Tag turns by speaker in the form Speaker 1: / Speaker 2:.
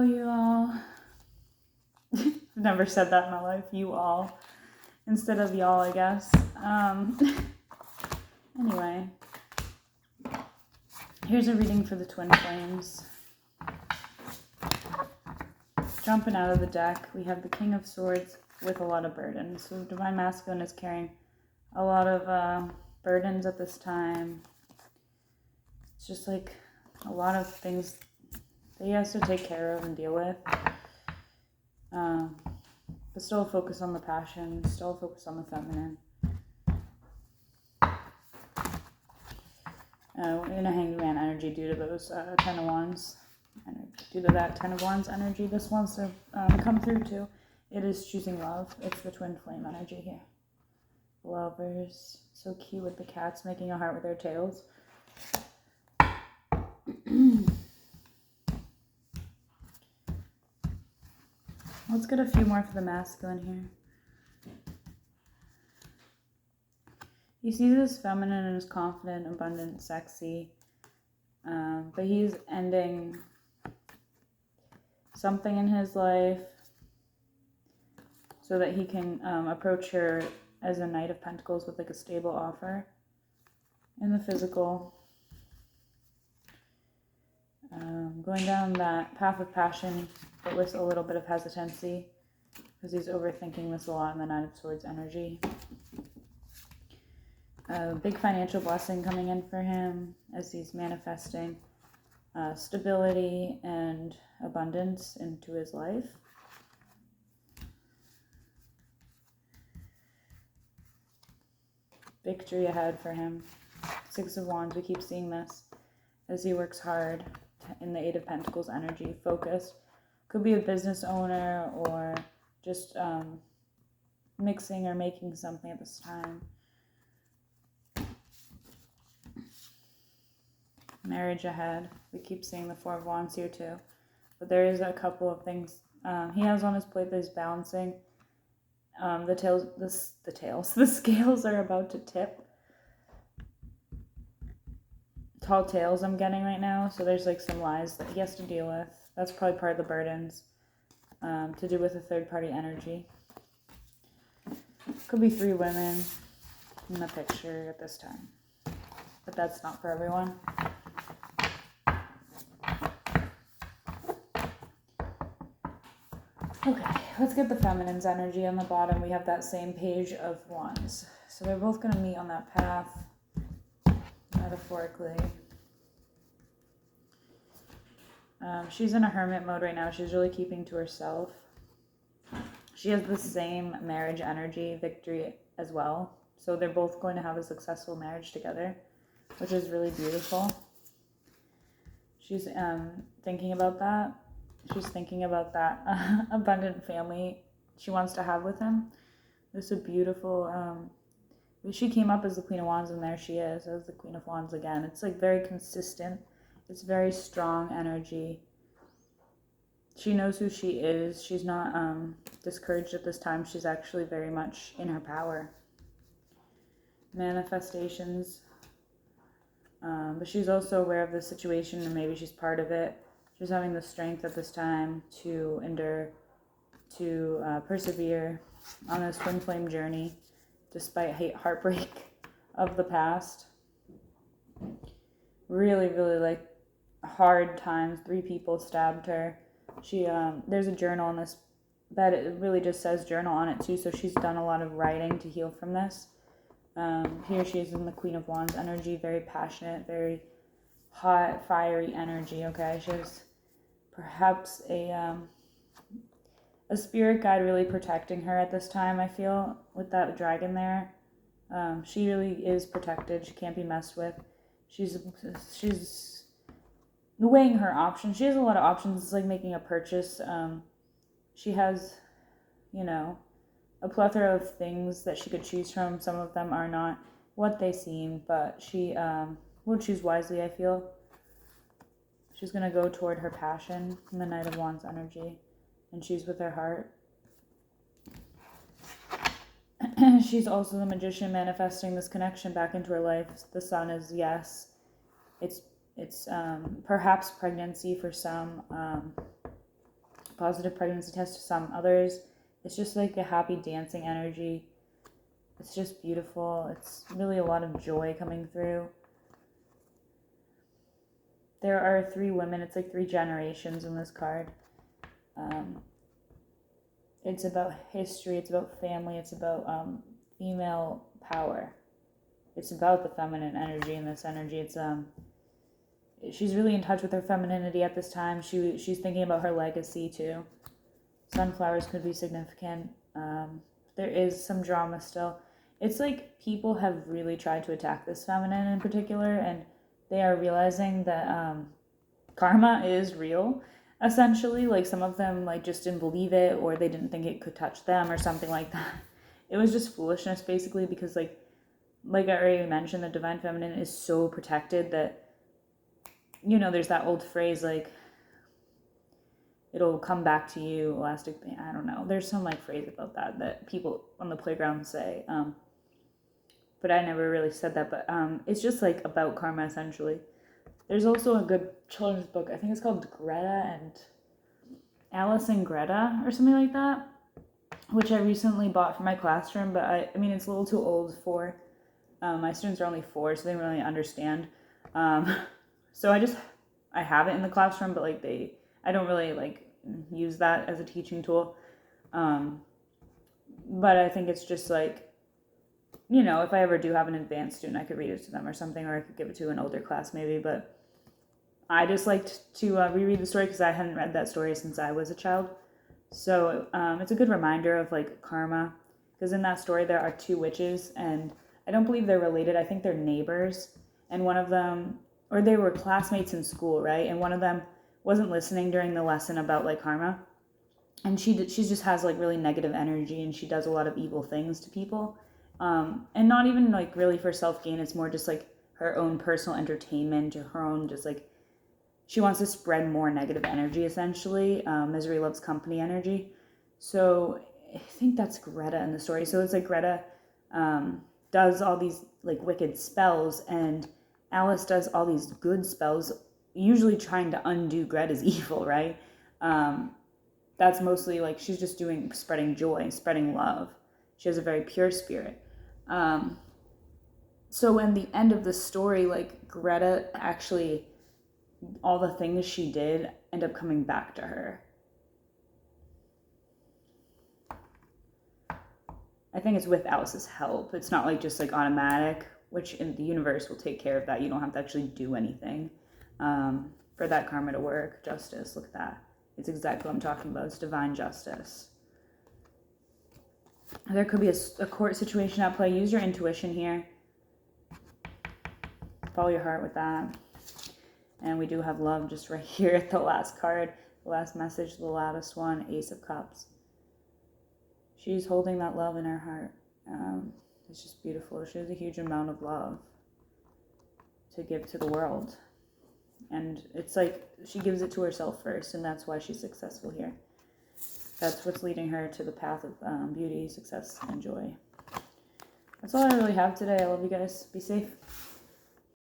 Speaker 1: Hello, you all. I've never said that in my life. You all. Instead of y'all, I guess. Anyway. Here's a reading for the twin flames. Jumping out of the deck, we have the King of Swords with a lot of burdens. So Divine Masculine is carrying a lot of burdens at this time. It's just like a lot of things that he has to take care of and deal with. But still focus on the passion, still focus on the feminine. In a hangman energy due to those 10 of Wands. Due to that 10 of Wands energy, this wants to come through too. It is choosing love. It's the twin flame energy here. Lovers. So cute with the cats making a heart with their tails. Let's get a few more for the masculine here. He sees as feminine and as confident, abundant, sexy. But he's ending something in his life so that he can approach her as a Knight of Pentacles with like a stable offer in the physical. Going down that path of passion, but with a little bit of hesitancy because he's overthinking this a lot in the Knight of Swords energy. A big financial blessing coming in for him as he's manifesting stability and abundance into his life. Victory ahead for him. Six of Wands, we keep seeing this as he works hard in the Eight of Pentacles energy. Focused. Could be a business owner or just mixing or making something at this time. Marriage ahead. We keep seeing the Four of Wands here too. But there is a couple of things he has on his plate that he's balancing. The scales are about to tip. Tall tales I'm getting right now. So there's like some lies that he has to deal with. That's probably part of the burdens to do with a third party energy. Could be 3 women in the picture at this time. But that's not for everyone. Okay, let's get the feminine's energy on the bottom. We have that same Page of Wands. So they're both going to meet on that path, metaphorically. She's in a hermit mode right now. She's really keeping to herself. She has the same marriage energy, Victory, as well. So they're both going to have a successful marriage together, which is really beautiful. She's thinking about that. She's thinking about that abundant family she wants to have with him. This is a beautiful... she came up as the Queen of Wands, and there she is as the Queen of Wands again. It's like very consistent. It's very strong energy. She knows who she is. She's not discouraged at this time. She's actually very much in her power. Manifestations. But she's also aware of the situation, and maybe she's part of it. She's having the strength at this time to endure, to persevere on this twin flame journey, despite heartbreak of the past. Really, really like hard times. 3 people stabbed her. She there's a journal on this bed. It really just says journal on it too. So she's done a lot of writing to heal from this. Here she is in the Queen of Wands energy, very passionate, very hot, fiery energy. Okay, she has perhaps a spirit guide really protecting her at this time. I feel with that dragon there, she really is protected. She can't be messed with. She's weighing her options. She has a lot of options. It's like making a purchase. She has, a plethora of things that she could choose from. Some of them are not what they seem, but she will choose wisely, I feel. She's going to go toward her passion in the Knight of Wands energy and choose with her heart. She's also the Magician, manifesting this connection back into her life. The Sun is yes. It's perhaps pregnancy for some. Positive pregnancy test to some others. It's just like a happy dancing energy. It's just beautiful. It's really a lot of joy coming through. There are 3 women. It's like 3 generations in this card. It's about history. It's about family. It's about female power. It's about the feminine energy in this energy. It's she's really in touch with her femininity at this time. She's thinking about her legacy too. Sunflowers could be significant. There is some drama still. It's like people have really tried to attack this feminine in particular, and they are realizing that karma is real, essentially. Like, some of them like just didn't believe it, or they didn't think it could touch them or something like that. It was just foolishness, basically, because like I already mentioned, the divine feminine is so protected that, you know, there's that old phrase like, it'll come back to you, elastic band. I don't know. There's some like phrase about that people on the playground say. But I never really said that. But it's just like about karma, essentially. There's also a good children's book. I think it's called Greta and Alice and Greta or something like that, which I recently bought for my classroom. But I mean, it's a little too old for my students are only 4, so they don't really understand. So I have it in the classroom, but like I don't really like use that as a teaching tool. But I think it's just like, you know, if I ever do have an advanced student, I could read it to them or something, or I could give it to an older class maybe. But I just liked to reread the story because I hadn't read that story since I was a child. So it's a good reminder of like karma, because in that story there are 2 witches, and I don't believe they're related. I think they're neighbors, and one of them, or they were classmates in school, right? And one of them wasn't listening during the lesson about like karma, and she just has like really negative energy, and she does a lot of evil things to people, and not even like really for self-gain. It's more just like her own personal entertainment, or her own just like, she wants to spread more negative energy, essentially. Misery loves company energy. So I think that's Greta in the story. So it's like Greta does all these like wicked spells, and Alice does all these good spells, usually trying to undo Greta's evil, right? That's mostly like, she's just spreading joy, spreading love. She has a very pure spirit. So in the end of the story, like Greta actually, all the things she did end up coming back to her. I think it's with Alice's help. It's not like just like automatic, which in the universe will take care of that. You don't have to actually do anything for that karma to work. Justice, look at that. It's exactly what I'm talking about. It's divine justice. There could be a court situation at play. Use your intuition here. Follow your heart with that. And we do have love just right here at the last card. The last message, the loudest one, Ace of Cups. She's holding that love in her heart. It's just beautiful. She has a huge amount of love to give to the world. And it's like she gives it to herself first, and that's why she's successful here. That's what's leading her to the path of beauty, success, and joy. That's all I really have today. I love you guys. Be safe.